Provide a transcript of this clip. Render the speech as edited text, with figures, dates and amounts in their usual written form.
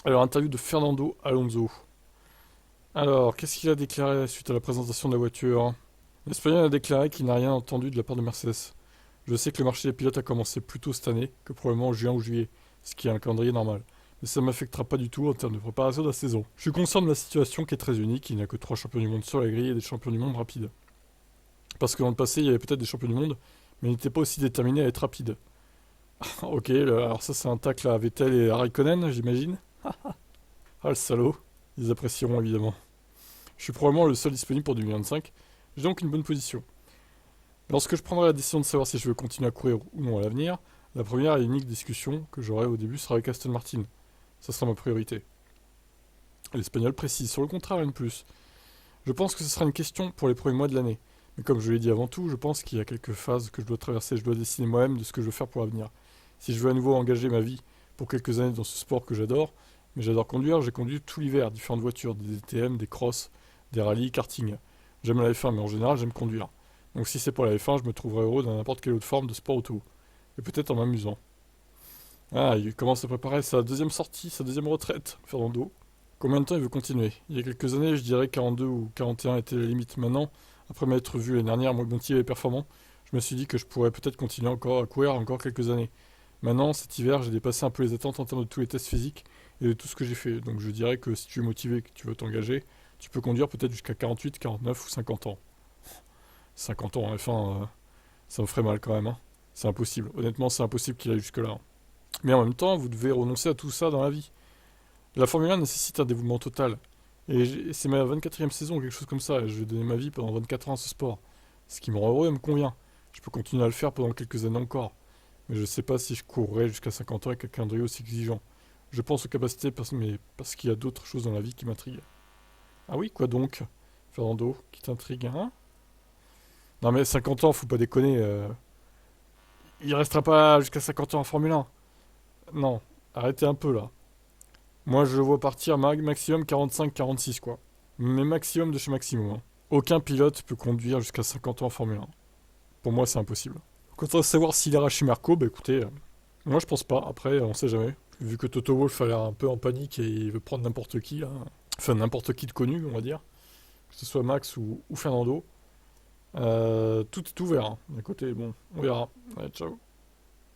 Alors, interview de Fernando Alonso. Alors, qu'est-ce qu'il a déclaré suite à la présentation de la voiture? L'Espagnol a déclaré qu'il n'a rien entendu de la part de Mercedes. Je sais que le marché des pilotes a commencé plus tôt cette année que probablement en juin ou juillet, ce qui est un calendrier normal. Mais ça ne m'affectera pas du tout en termes de préparation de la saison. Je suis conscient de la situation qui est très unique, il n'y a que 3 champions du monde sur la grille et des champions du monde rapides. Parce que dans le passé, il y avait peut-être des champions du monde, mais ils n'étaient pas aussi déterminés à être rapides. Ok, alors ça c'est un tacle à Vettel et à Raikkonen, j'imagine. Ah le salaud, ils apprécieront évidemment. Je suis probablement le seul disponible pour 2025, j'ai donc une bonne position. Lorsque je prendrai la décision de savoir si je veux continuer à courir ou non à l'avenir, la première et unique discussion que j'aurai au début sera avec Aston Martin. Ça sera ma priorité. L'Espagnol précise, sur le contraire, rien de plus. Je pense que ce sera une question pour les premiers mois de l'année. Mais comme je l'ai dit avant tout, je pense qu'il y a quelques phases que je dois traverser. Je dois décider moi-même de ce que je veux faire pour l'avenir. Si je veux à nouveau engager ma vie pour quelques années dans ce sport que j'adore, mais j'adore conduire, j'ai conduit tout l'hiver différentes voitures, des DTM, des crosses, des rallyes, karting. J'aime la F1, mais en général, j'aime conduire. Donc si c'est pour la F1, je me trouverai heureux dans n'importe quelle autre forme de sport auto. Et peut-être en m'amusant. Ah, il commence à préparer sa deuxième sortie, sa deuxième retraite, Fernando. Combien de temps il veut continuer? Il y a quelques années, je dirais 42 ou 41 était la limite. Maintenant, après m'être vu l'année dernière motivé et performant, je me suis dit que je pourrais peut-être continuer encore à courir encore quelques années. Maintenant, cet hiver, j'ai dépassé un peu les attentes en termes de tous les tests physiques et de tout ce que j'ai fait. Donc je dirais que si tu es motivé et que tu veux t'engager, tu peux conduire peut-être jusqu'à 48, 49 ou 50 ans. 50 ans en F1, ça me ferait mal quand même, hein. C'est impossible. Honnêtement, c'est impossible qu'il aille jusque-là. Mais en même temps, vous devez renoncer à tout ça dans la vie. La Formule 1 nécessite un dévouement total. Et c'est ma 24e saison, quelque chose comme ça. Et je vais donner ma vie pendant 24 ans à ce sport. Ce qui me rend heureux et me convient. Je peux continuer à le faire pendant quelques années encore. Mais je ne sais pas si je courrai jusqu'à 50 ans avec un calendrier aussi exigeant. Je pense aux capacités, mais parce qu'il y a d'autres choses dans la vie qui m'intriguent. Ah oui, quoi donc, Fernando, qui t'intrigue, hein? Non mais 50 ans, faut pas déconner. Il restera pas jusqu'à 50 ans en Formule 1. Non, arrêtez un peu là. Moi, je le vois partir maximum 45-46, quoi. Mais maximum de chez maximum, hein. Aucun pilote peut conduire jusqu'à 50 ans en Formule 1. Pour moi, c'est impossible. Quant à savoir s'il ira chez Merco, bah écoutez, moi je pense pas. Après, on sait jamais. Vu que Toto Wolff a l'air un peu en panique et il veut prendre n'importe qui, là. Enfin, n'importe qui de connu, on va dire. Que ce soit Max ou Fernando. Tout est ouvert, hein. D'un côté, bon, on verra. Ouais, ciao.